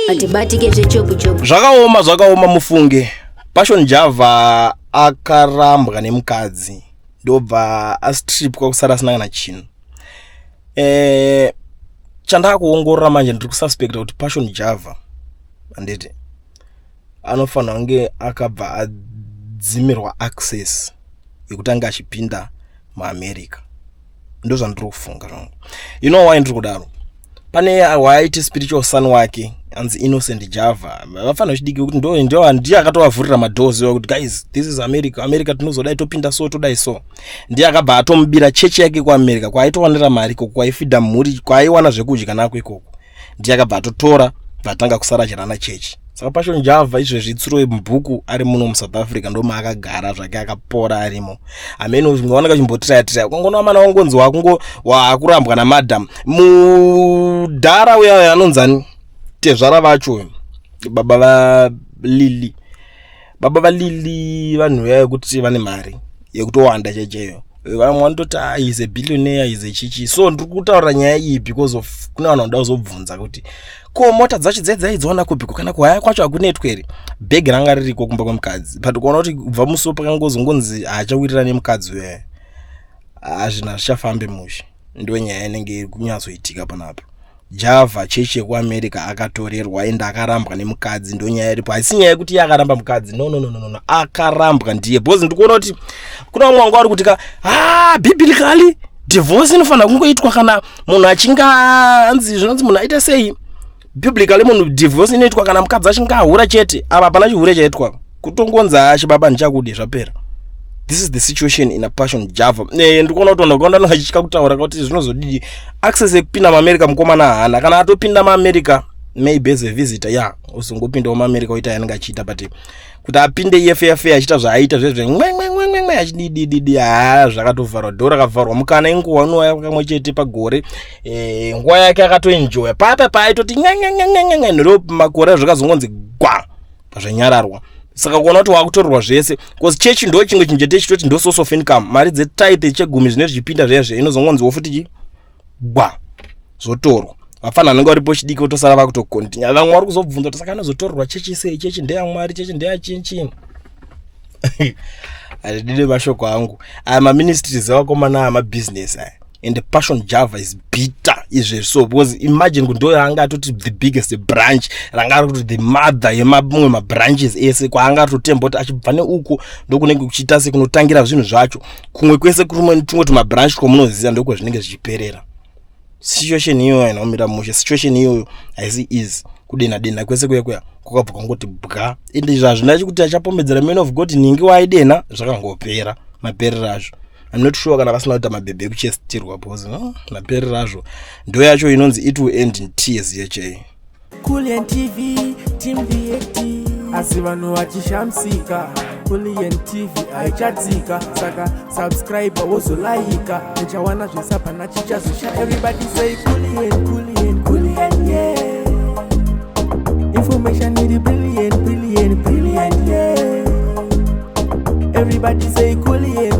atibatike zvechopu chopu. Zvakaoma mufunge. Passion Java akarambwa nemukadzi ndobva astripwa kusara asina kana chinhu. Chandaka kuongorora manje ndiri kususpecta kuti Passion Java anditi anofanira kunge akabva adzimirwa access yekutanga achipinda muAmerica. Ndo zvandiri kufunga zvangu. You know why ndiri kudaro? Pane waiti spiritual son wake anzi Innocent Java. Vafanira chidiki kuti ndiye akatovavhurira madoors kuti guys, this is America tinozodai topinda so todai so. Ndiye akabva atomubira chechi yake kuAmerica kwaitowanira mari ikoko kwaifidha mhuri kwaiwana zvekudya nako ikoko. Ndiye akabva atotora vatanga kusara chirana chechi. Saka Passion Java izvezvi tsuro mubhuku ari muno muSouth Africa ndoma akagara zvake akapora arimo. Amene ungaona kachimbotiraya kungona mana wangonzi wakungo wakurambwa na madam mudhara uya anonzani tezvara vacho baba va Lily vanhu yayo kuti vane mari yekutowanda checheyo. Vamwe vanototi is a billionaire is a chichi. So ndiri kutaura nyaya iyi because of kuna vanhu vanoda kuzobvunza kuti ko mota dzacho dzaidziona kubhiko kana kuhaya kwacho hakunetwe here. Bhegi ranga ririko kumba kwemukadzi but kuona kuti kubva muso pakangozongonzi achawirira nemukadzi uya hazvina zvichafambe mushe. Ndiyo nyaya inenge iri kunyatsoitika panapa. Java chechi yekuAmerica akatorerwa ende akarambwa nemukadzi. Ndiyo nyaya iripo, haisi nyaya yekuti iye akaramba mukadzi. No, akarambwa ndiye. Because ndikuona kuti kuna vamwe vanga vari kutika biblically divorce inofanira kungoitwa kana munhu achinga anzi zvinonzi munhu aita sei. Biblically munhu divorce inoitwa kana mukadzi achinga ahura chete. Apa hapana chihure chaitwa kutongonza achibaba ndichakude zvapera. This is the situation in a Passion Java. Ndikuona kuti ndakaona ndachika kutaura kuti zvinozodidi access yekupinda muAmerica mukomana haana. Kana atopinda muAmerica maybe as a visitor usingopinda muAmerica uita yanenge achiita but kuti apinde EFF achita zvaaita zvezve achididi zvakatovharwa dhora rakavharwa mukana inguwa unouya kamwe chete pagore. Nguwa yake akatoenjoya papa aitoti ndo makore zvakazongonzi gwa pazvanyararwa. Saka kuona kuti wakutorwa zvese because church ndo chimwe chinjete chitoti ndo source of income. Mari dzetithe chegumi zvine zvipinda zvezve inozongonzi wofuti gwa zotorwa. Vafana nanga ripo chidiki kutosara vakutokontinua. Vamwe vari kuzobvunza kuti saka anozotorwa chechi sei, chechi ndeyaMwari, chechi ndeyachinchini. Adide mashoko angu. Ama ministries avakomana ama business and the Passion Java is bitter izvezvi. So because imagine kuti ndo anga atoti the biggest branch ranga kuti the mother yemamwe mabranches ese kwaanga atotemba kuti achibva neuko ndokunenge kuchiita sekunotangira zvinhu zvacho kumwe kwese kumwe tumwe tumabranch twomunoziva ndoko zvinenge zvichiperera. Situation hiyo inaomira mushe. Situation hiyo haisi is kudena kwese kuya kwakabva kwangoti bwa ende zvazvinacho kuti achapomedzera man of God ningi waidena zvakangopera maperera azvo. I'm not sure kana vasina kuita mabhebhe ekuchestirwa because maperera azvo ndo yacho inonzi it will end in tears yeche. Kulian TV team VAT asi vanhu vachishamsika. Kulian TV aichatsika saka subscribe wozolaika uchawana zvisapana chichazosha. Everybody say Kulian yeah. Information is brilliant yeah. Everybody say Kulian.